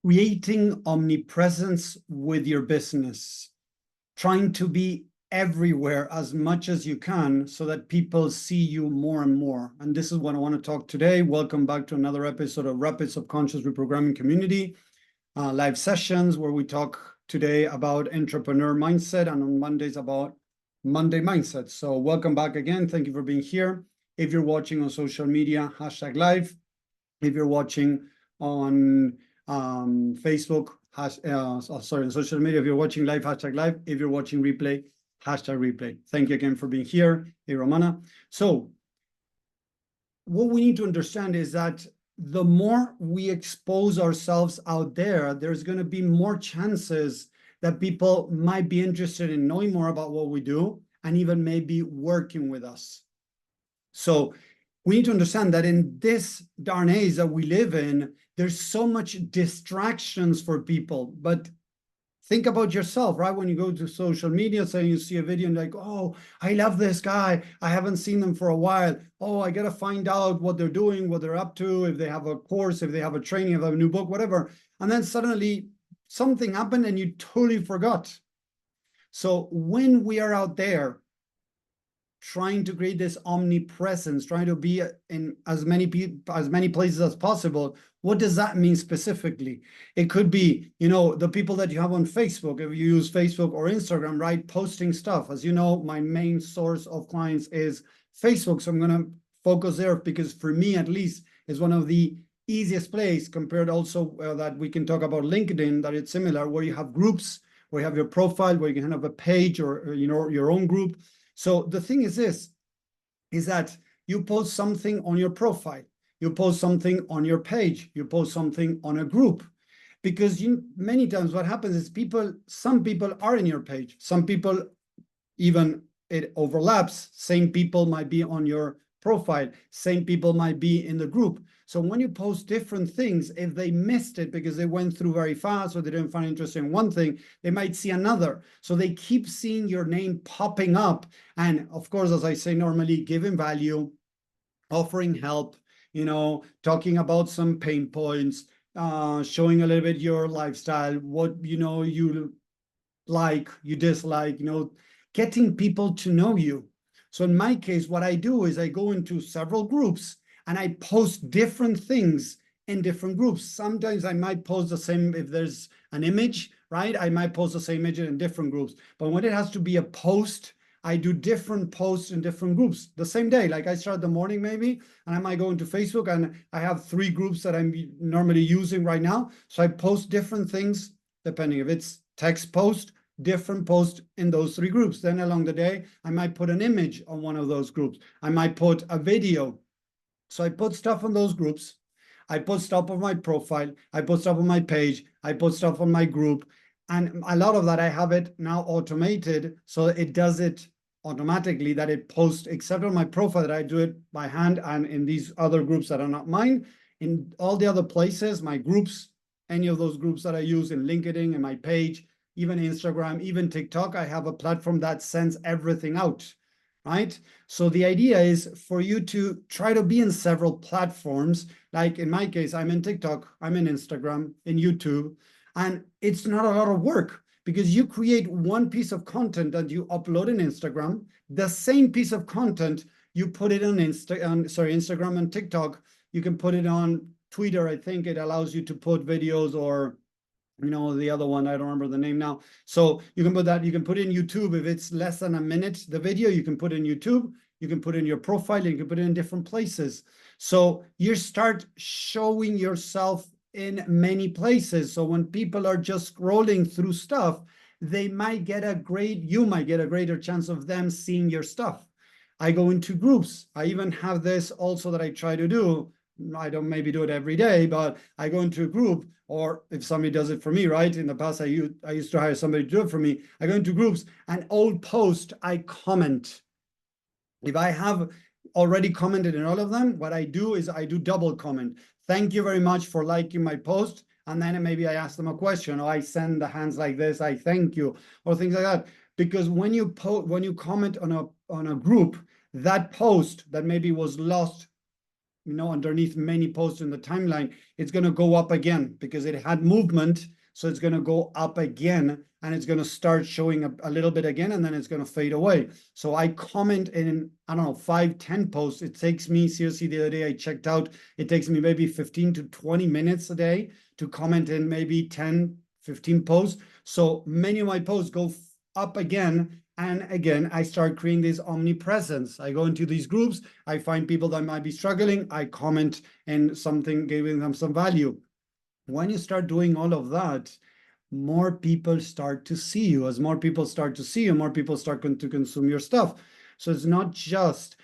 creating omnipresence with your business, trying to be everywhere as much as you can so that people see you more and more. And this is what I want to talk today. Welcome back to another episode of Rapid Subconscious Reprogramming Community, live sessions where we talk today about entrepreneur mindset and on Mondays about Monday mindset. So welcome back again. Thank you for being here. If you're watching on social media, #live. If you're watching on Facebook, on social media, if you're watching live, #live. If you're watching replay, #replay. Thank you again for being here. Hey, Romana. So what we need to understand is that the more we expose ourselves out there, there's going to be more chances that people might be interested in knowing more about what we do and even maybe working with us. So we need to understand that in this darn age that we live in, there's so much distractions for people. But think about yourself, right? When you go to social media, say you see a video and like, oh, I love this guy. I haven't seen them for a while. Oh, I got to find out what they're doing, what they're up to, if they have a course, if they have a training, if they have a new book, whatever. And then suddenly something happened and you totally forgot. So when we are out there, trying to create this omnipresence, trying to be in as many places as possible. What does that mean specifically? It could be, the people that you have on Facebook, if you use Facebook or Instagram, right? Posting stuff. As you know, my main source of clients is Facebook. So I'm going to focus there because for me, at least, is one of the easiest place compared also that we can talk about LinkedIn, that it's similar, where you have groups, where you have your profile, where you can have a page or, your own group. So the thing is that you post something on your profile, you post something on your page, you post something on a group, because many times what happens is some people are in your page, some people even it overlaps, same people might be on your profile, same people might be in the group. So when you post different things, if they missed it because they went through very fast or they didn't find interesting in one thing, they might see another. So they keep seeing your name popping up. And of course, as I say, normally giving value, offering help, talking about some pain points, showing a little bit your lifestyle, what, you like, you dislike, getting people to know you. So in my case, what I do is I go into several groups and I post different things in different groups. Sometimes I might post the same, if there's an image, right? I might post the same image in different groups. But when it has to be a post, I do different posts in different groups the same day. Like I start the morning maybe, and I might go into Facebook and I have 3 groups that I'm normally using right now. So I post different things depending if it's text post, different posts in those 3 groups. Then along the day, I might put an image on one of those groups. I might put a video. So I put stuff on those groups. I put stuff on my profile. I put stuff on my page. I put stuff on my group. And a lot of that, I have it now automated. So it does it automatically, that it posts, except on my profile that I do it by hand, and in these other groups that are not mine. In all the other places, my groups, any of those groups that I use in LinkedIn and my page, even Instagram, even TikTok, I have a platform that sends everything out, right? So the idea is for you to try to be in several platforms. Like in my case, I'm in TikTok, I'm in Instagram, in YouTube, and it's not a lot of work because you create one piece of content that you upload in Instagram, the same piece of content, you put it on Instagram and TikTok, you can put it on Twitter. I think it allows you to put videos, or the other one, I don't remember the name now. So you can put that, you can put in YouTube. If it's less than a minute, the video, you can put in YouTube, you can put in your profile, you can put it in different places. So you start showing yourself in many places. So when people are just scrolling through stuff, you might get a greater chance of them seeing your stuff. I go into groups. I even have this also that I try to do. I don't maybe do it every day, but I go into a group, or if somebody does it for me, right? In the past, I used to hire somebody to do it for me. I go into groups, and old post, I comment. If I have already commented in all of them, what I do is I do double comment. Thank you very much for liking my post. And then maybe I ask them a question, or I send the hands like this, I thank you, or things like that. Because when you comment on a group, that post that maybe was lost underneath many posts in the timeline, it's going to go up again because it had movement. So it's going to go up again, and it's going to start showing a little bit again, and then it's going to fade away. So I comment in, I don't know, 5-10 posts. It takes me, seriously, the other day I checked out, it takes me maybe 15 to 20 minutes a day to comment in maybe 10-15 posts. So many of my posts go up again. And again, I start creating this omnipresence. I go into these groups, I find people that might be struggling, I comment and something, giving them some value. When you start doing all of that, more people start to see you. As more people start to see you, more people start to consume your stuff. So it's not just,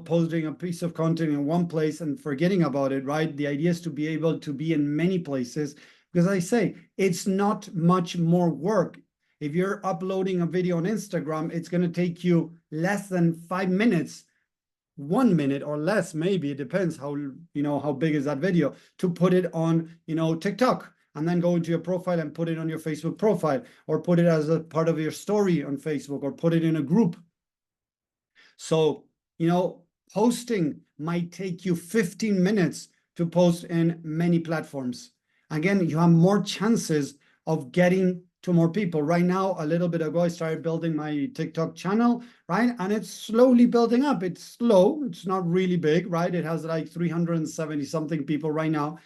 posting a piece of content in one place and forgetting about it, right? The idea is to be able to be in many places, because I say it's not much more work. If you're uploading a video on Instagram, it's going to take you less than 5 minutes, 1 minute or less, maybe. It depends how big is that video, to put it on, TikTok, and then go into your profile and put it on your Facebook profile, or put it as a part of your story on Facebook, or put it in a group. So, posting might take you 15 minutes to post in many platforms. Again, you have more chances of getting to more people. Right now, a little bit ago, I started building my TikTok channel, right? And it's slowly building up. It's slow. It's not really big, right? It has like 370 something people right now.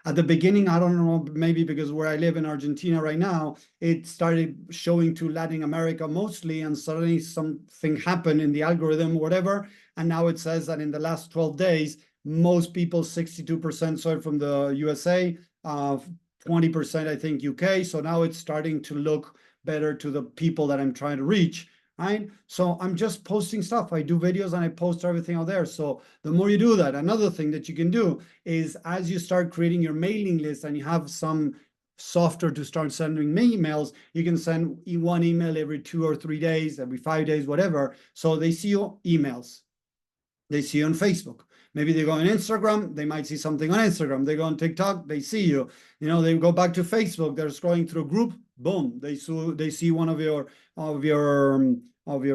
At the beginning, I don't know, maybe because where I live in Argentina right now, it started showing to Latin America mostly, and suddenly something happened in the algorithm, whatever. And now it says that in the last 12 days, most people, 62% saw it from the USA, 20%, I think, UK. So now it's starting to look better to the people that I'm trying to reach, right? So I'm just posting stuff. I do videos and I post everything out there. So the more you do that, another thing that you can do is, as you start creating your mailing list and you have some software to start sending me emails, you can send one email every 2 or 3 days, every 5 days, whatever. So they see your emails. They see you on Facebook. Maybe they go on Instagram, they might see something on Instagram. They go on TikTok, they see you. They go back to Facebook, they're scrolling through a group, boom, they see one of your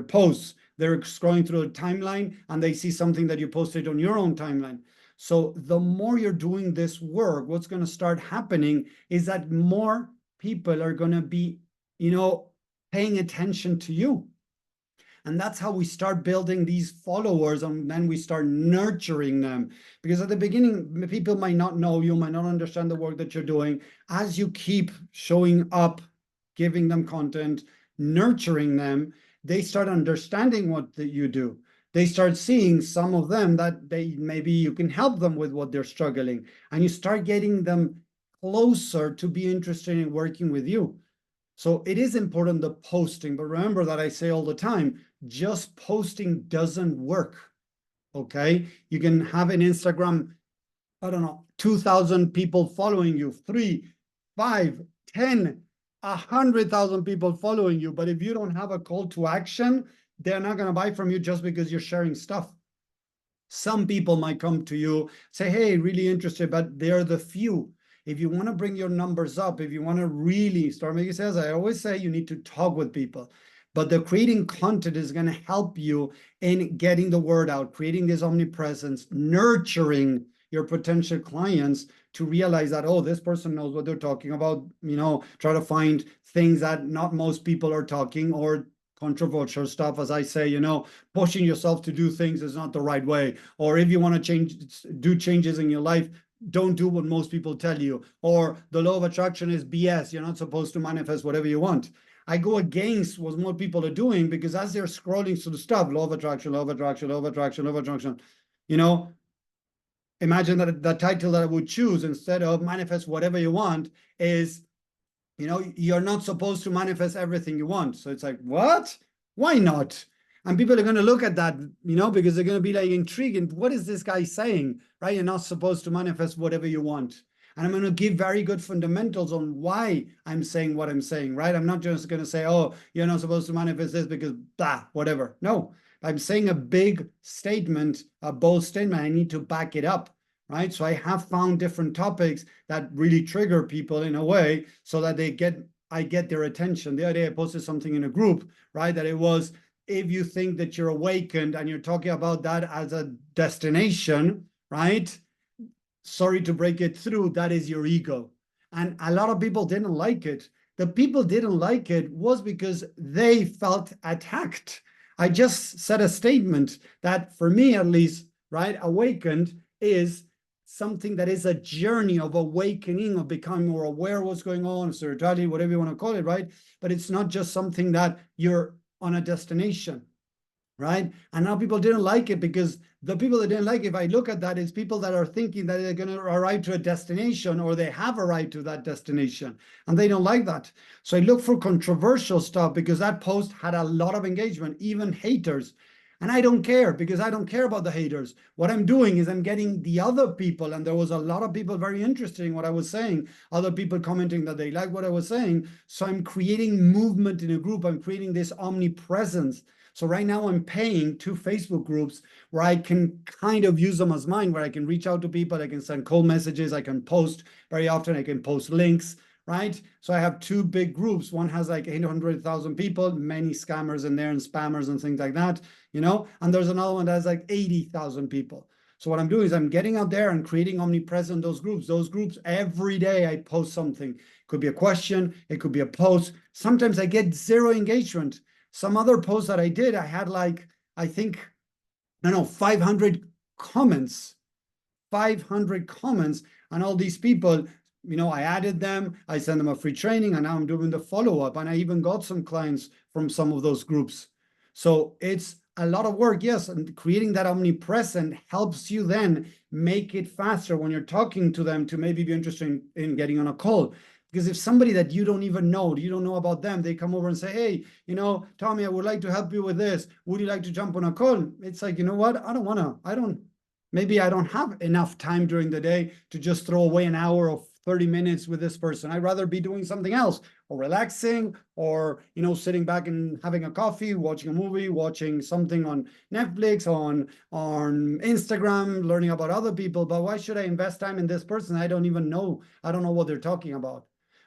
posts. They're scrolling through a timeline and they see something that you posted on your own timeline. So the more you're doing this work, what's going to start happening is that more people are going to be, paying attention to you. And that's how we start building these followers, and then we start nurturing them. Because at the beginning, people might not know you, might not understand the work that you're doing. As you keep showing up, giving them content, nurturing them, they start understanding what you do. They start seeing, some of them, that maybe you can help them with what they're struggling. And you start getting them closer to be interested in working with you. So it is important, the posting, but remember that I say all the time, just posting doesn't work, okay? You can have an Instagram, I don't know, 2,000 people following you, 3, 5, 10, 100,000 people following you. But if you don't have a call to action, they're not going to buy from you just because you're sharing stuff. Some people might come to you, say, hey, really interested, but they're the few. If you want to bring your numbers up, if you want to really start making sales, I always say you need to talk with people. But the creating content is going to help you in getting the word out, creating this omnipresence, nurturing your potential clients to realize that, oh, this person knows what they're talking about. Try to find things that not most people are talking, or controversial stuff. As I say, pushing yourself to do things is not the right way. Or if you want to do changes in your life, don't do what most people tell you. Or the law of attraction is BS. You're not supposed to manifest whatever you want. I go against what more people are doing, because as they're scrolling through the stuff, law of attraction, law of attraction, law of attraction, law of attraction, imagine that the title that I would choose instead of manifest whatever you want is, you're not supposed to manifest everything you want. So it's like, what? Why not? And people are going to look at that, because they're going to be like intrigued. And what is this guy saying, right? You're not supposed to manifest whatever you want. And I'm going to give very good fundamentals on why I'm saying what I'm saying, right? I'm not just going to say, oh, you're not supposed to manifest this because blah, whatever. No, I'm saying a big statement, a bold statement. I need to back it up, right? So I have found different topics that really trigger people in a way so that I get their attention. The other day I posted something in a group, right? That it was, if you think that you're awakened and you're talking about that as a destination, right? sorry to break it through, that is your ego. And a lot of people didn't like it. The people didn't like it was because they felt attacked. I just said a statement that, for me at least, right, awakened is something that is a journey of awakening, of becoming more aware of what's going on, spirituality, whatever you want to call it, right? But it's not just something that you're on a destination, right? And now people didn't like it because the people that didn't like it, if I look at that, is people that are thinking that they're going to arrive to a destination, or they have arrived to that destination, and they don't like that. So I look for controversial stuff because that post had a lot of engagement, even haters. And I don't care, because I don't care about the haters. What I'm doing is I'm getting the other people, and there was a lot of people very interested in what I was saying, other people commenting that they like what I was saying. So I'm creating movement in a group. I'm creating this omnipresence. So right now I'm paying 2 Facebook groups where I can kind of use them as mine, where I can reach out to people, I can send cold messages, I can post very often, I can post links, right? So I have 2 big groups. One has like 800,000 people, many scammers in there and spammers and things like that, you know, and there's another one that has like 80,000 people. So what I'm doing is I'm getting out there and creating omnipresent those groups. Those groups, every day I post something. It could be a question, it could be a post. Sometimes I get 0 engagement. Some other posts that I did, I had like, I think, I don't know, 500 comments, 500 comments, and all these people, you know, I added them, I sent them a free training, and now I'm doing the follow-up, and I even got some clients from some of those groups. So it's a lot of work, yes, and creating that omnipresent helps you then make it faster when you're talking to them to maybe be interested in getting on a call. Because if somebody that you don't even know, you don't know about them, they come over and say, hey, you know, Tommy, I would like to help you with this. Would you like to jump on a call? It's like, you know what? Maybe I don't have enough time during the day to just throw away an hour or 30 minutes with this person. I'd rather be doing something else, or relaxing, or, you know, sitting back and having a coffee, watching a movie, watching something on Netflix, on Instagram, learning about other people. But why should I invest time in this person? I don't know what they're talking about.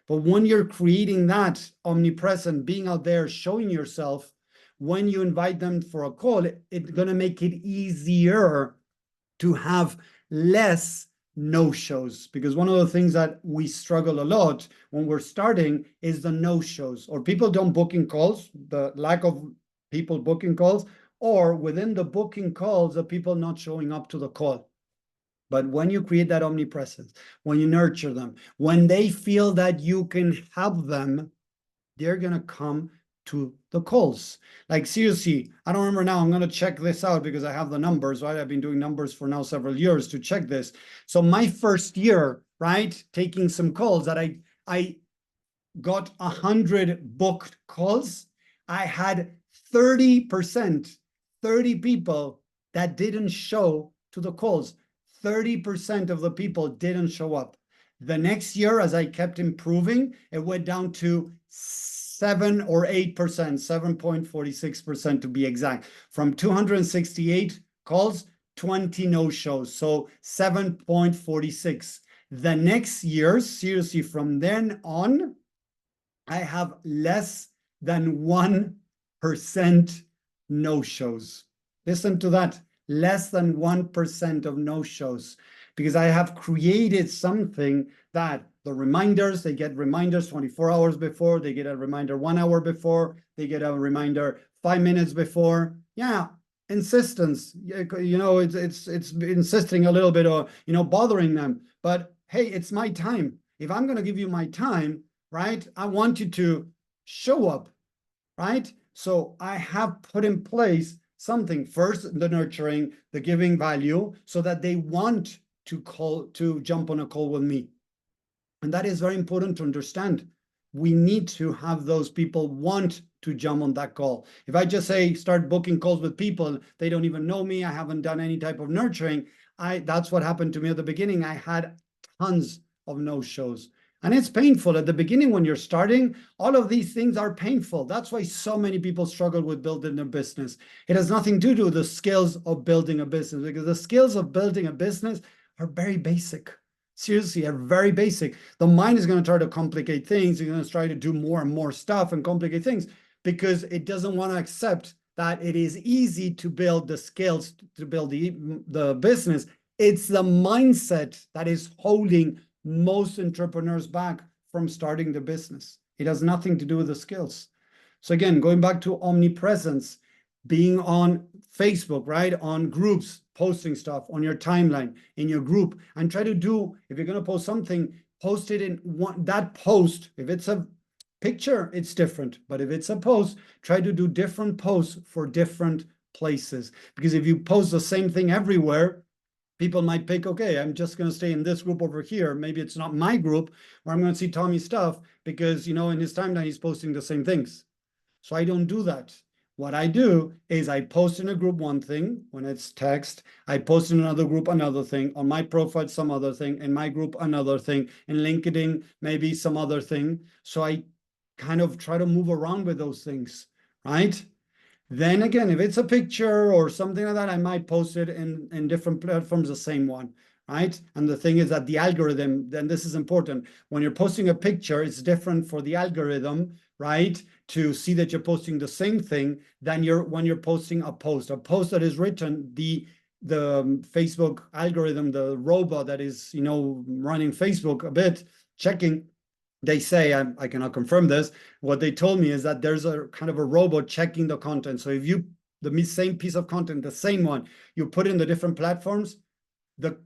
But when you're creating that omnipresent, being out there, showing yourself, when you invite them for a call, it's going to make it easier to have less no-shows. Because one of the things that we struggle a lot when we're starting is the no-shows, or people don't booking calls, the lack of people booking calls, or within the booking calls, the people not showing up to the call. But when you create that omnipresence, when you nurture them, when they feel that you can help them, they're going to come to the calls. Like, seriously, I don't remember now. I'm going to check this out because I have the numbers, right? I've been doing numbers for now several years to check this. So my first year, right, taking some calls, that I got 100 booked calls. I had 30%, 30 people that didn't show to the calls. 30% of the people didn't show up. The next year, as I kept improving, it went down to 7 or 8%, 7.46% to be exact. From 268 calls, 20 no-shows, so 7.46. The next year, seriously, from then on, I have less than 1% no-shows. Listen to that. Less than 1% of no-shows, because I have created something that the reminders, they get reminders 24 hours before, they get a reminder 1 hour before, they get a reminder 5 minutes before. Yeah, insistence, you know, it's insisting a little bit, or, you know, bothering them. But hey, it's my time. If I'm going to give you my time, right, I want you to show up, right? So I have put in place something. First, the nurturing, the giving value, so that they want to jump on a call with me. And that is very important to understand. We need to have those people want to jump on that call. If I just say start booking calls with people, they don't even know me, I haven't done any type of nurturing, that's what happened to me at the beginning. I had tons of no-shows. And it's painful at the beginning when you're starting. All of these things are painful. That's why so many people struggle with building a business. It has nothing to do with the skills of building a business, because the skills of building a business are very basic. Seriously, are very basic. The mind is going to try to complicate things. It's going to try to do more and more stuff and complicate things, because it doesn't want to accept that it is easy to build the skills to build the business. It's the mindset that is holding most entrepreneurs back from starting the business. It has nothing to do with the skills. So again, going back to omnipresence, being on Facebook, right? On groups, posting stuff on your timeline, in your group, and try to do, if you're going to post something, post it in that post. If it's a picture, it's different. But if it's a post, try to do different posts for different places. Because if you post the same thing everywhere, people might pick, okay, I'm just going to stay in this group over here. Maybe it's not my group, or I'm going to see Tommy's stuff because, you know, in his timeline, he's posting the same things. So I don't do that. What I do is I post in a group one thing when it's text. I post in another group another thing. On my profile, some other thing. In my group, another thing. In LinkedIn, maybe some other thing. So I kind of try to move around with those things, right? Then again, if it's a picture or something like that, I might post it in different platforms, the same one, right? And the thing is that the algorithm, then this is important. When you're posting a picture, it's different for the algorithm, right? To see that you're posting the same thing than when you're posting a post. A post that is written, the Facebook algorithm, the robot that is, you know, running Facebook a bit, checking, they say, I cannot confirm this, what they told me is that there's a kind of a robot checking the content. So if you, the same piece of content, the same one, you put in the different platforms, the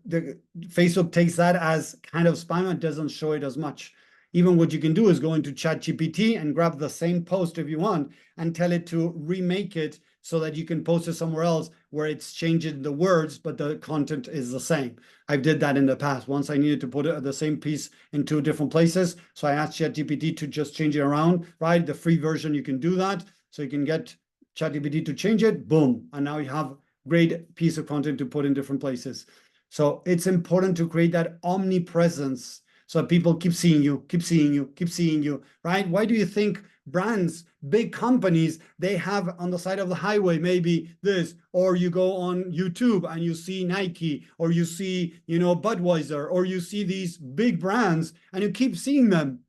Facebook takes that as kind of spam and doesn't show it as much. Even what you can do is go into ChatGPT and grab the same post if you want and tell it to remake it so that you can post it somewhere else where it's changing the words, but the content is the same. I did that in the past. Once I needed to put the same piece in two different places. So I asked ChatGPT to just change it around, right? The free version, you can do that. So you can get ChatGPT to change it, boom. And now you have great piece of content to put in different places. So it's important to create that omnipresence so people keep seeing you, keep seeing you, keep seeing you, right? Why do you think brands, big companies, they have on the side of the highway, maybe this, or you go on YouTube and you see Nike, or you see, you know, Budweiser, or you see these big brands and you keep seeing them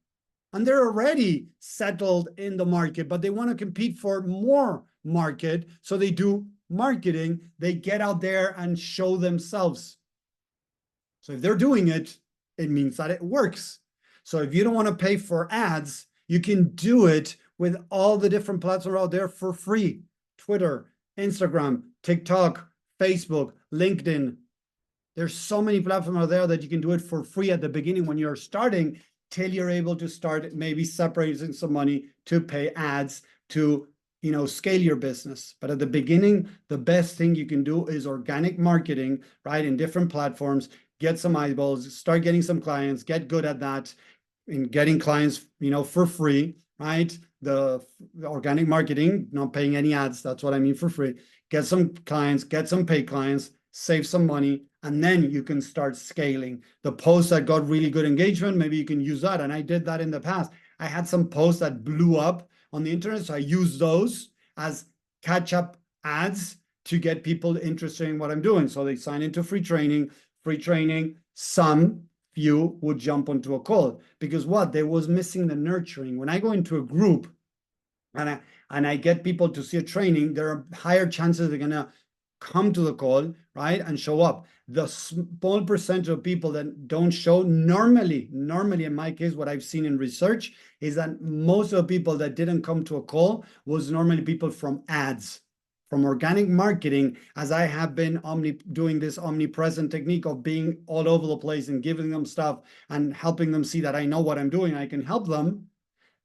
and they're already settled in the market, but they want to compete for more market. So they do marketing, they get out there and show themselves. So if they're doing it, it means that it works. So if you don't want to pay for ads, you can do it with all the different platforms out there for free. Twitter, Instagram, TikTok, Facebook, LinkedIn. There's so many platforms out there that you can do it for free at the beginning when you're starting, till you're able to start maybe separating some money to pay ads to, you know, scale your business. But at the beginning, the best thing you can do is organic marketing, right? In different platforms, get some eyeballs, start getting some clients, get good at that, in getting clients, you know, for free, right? The organic marketing, not paying any ads. That's what I mean for free. Get some clients, get some paid clients, save some money, and then you can start scaling. The posts that got really good engagement, maybe you can use that. And I did that in the past. I had some posts that blew up on the internet. So I used those as catch-up ads to get people interested in what I'm doing. So they sign into free training, some few would jump onto a call because what? They was missing the nurturing. When I go into a group and I get people to see a training, there are higher chances they're gonna come to the call, right, and show up. The small percentage of people that don't show, normally in my case, what I've seen in research is that most of the people that didn't come to a call was normally people from ads, from organic marketing, as I have been doing this omnipresent technique of being all over the place and giving them stuff and helping them see that I know what I'm doing, I can help them.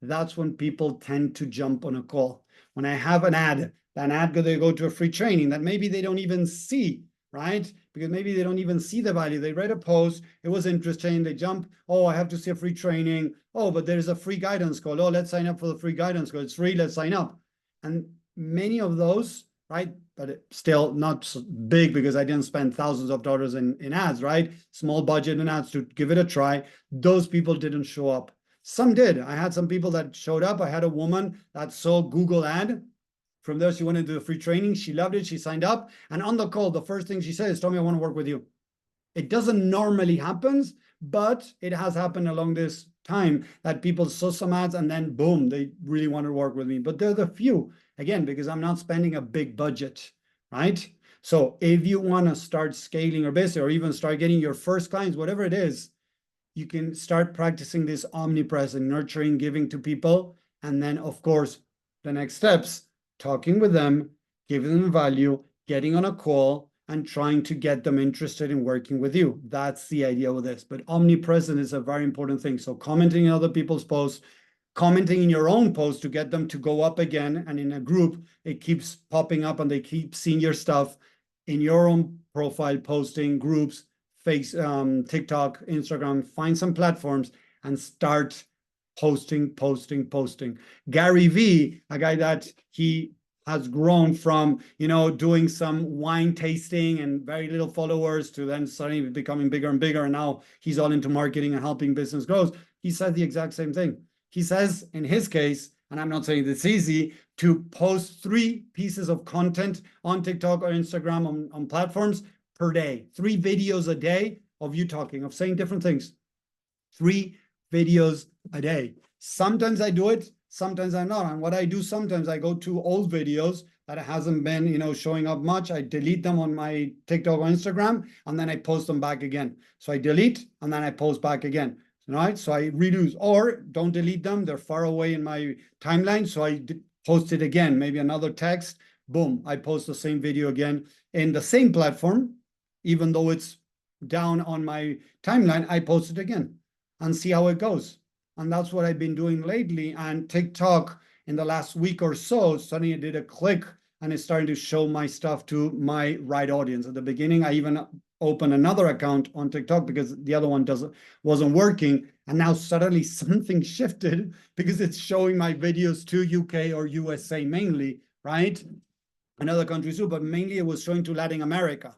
That's when people tend to jump on a call. When I have an ad they go to a free training that maybe they don't even see, right? Because maybe they don't even see the value. They read a post, it was interesting, they jump, oh, I have to see a free training. Oh, but there's a free guidance call. Oh, let's sign up for the free guidance call. It's free, let's sign up. And many of those, right? But still not so big because I didn't spend thousands of dollars in ads, right? Small budget in ads to give it a try. Those people didn't show up. Some did. I had some people that showed up. I had a woman that saw Google ad. From there, she went into the free training. She loved it. She signed up. And on the call, the first thing she said is, Tommy, I want to work with you. It doesn't normally happen, but it has happened along this time that people saw some ads and then boom, they really want to work with me. But they're the few, again, because I'm not spending a big budget, right? So if you want to start scaling your business or even start getting your first clients, whatever it is, you can start practicing this omnipresent, nurturing, giving to people. And then, of course, the next steps, talking with them, giving them value, getting on a call, and trying to get them interested in working with you. That's the idea with this. But omnipresent is a very important thing. So commenting on other people's posts, commenting in your own post to get them to go up again. And in a group, it keeps popping up and they keep seeing your stuff in your own profile, posting groups, TikTok, Instagram, find some platforms and start posting. Gary V, a guy that he has grown from, doing some wine tasting and very little followers to then suddenly becoming bigger and bigger. And now he's all into marketing and helping business grow. He said the exact same thing. He says in his case, and I'm not saying it's easy, to post 3 pieces of content on TikTok or Instagram on platforms per day, 3 videos a day of you talking, of saying different things, 3 videos a day. Sometimes I do it, sometimes I'm not. And what I do sometimes, I go to old videos that hasn't been, showing up much. I delete them on my TikTok or Instagram, and then I post them back again. So I delete, and then I post back again. Right? So I reduce, or don't delete them. They're far away in my timeline. So I post it again, maybe another text. Boom, I post the same video again in the same platform. Even though it's down on my timeline, I post it again and see how it goes. And that's what I've been doing lately. And TikTok in the last week or so, suddenly it did a click and it's starting to show my stuff to my right audience. At the beginning, I even opened another account on TikTok because the other one wasn't working. And now suddenly something shifted because it's showing my videos to UK or USA mainly, right? And other countries too, but mainly it was showing to Latin America.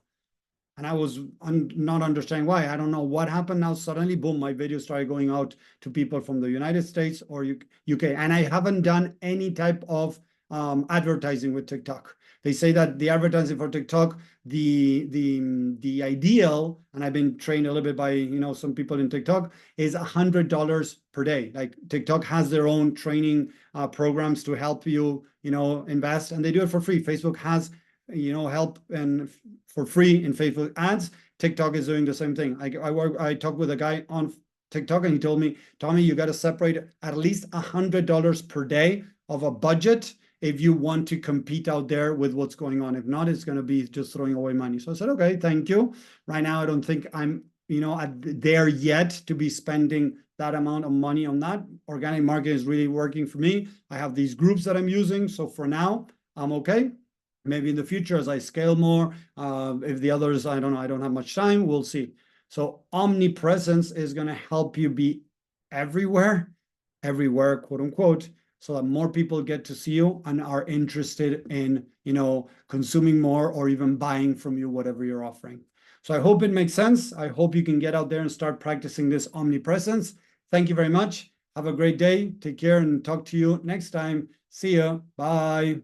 And I was not understanding why. I don't know what happened. Now suddenly, boom, my videos started going out to people from the United States or UK. And I haven't done any type of advertising with TikTok. They say that the advertising for TikTok, the ideal, and I've been trained a little bit by some people in TikTok, is $100 per day. Like TikTok has their own training programs to help you invest, and they do it for free. Facebook has help and for free in Facebook ads. TikTok is doing the same thing. I talked with a guy on TikTok and he told me, Tommy, you got to separate at least $100 per day of a budget if you want to compete out there with what's going on. If not, it's going to be just throwing away money. So I said, okay, thank you. Right now, I don't think I'm there yet to be spending that amount of money on that. Organic marketing is really working for me. I have these groups that I'm using. So for now, I'm okay. Maybe in the future, as I scale more, if the others, I don't know, I don't have much time, we'll see. So omnipresence is going to help you be everywhere, quote unquote, so that more people get to see you and are interested in, consuming more or even buying from you, whatever you're offering. So I hope it makes sense. I hope you can get out there and start practicing this omnipresence. Thank you very much. Have a great day. Take care and talk to you next time. See ya. Bye.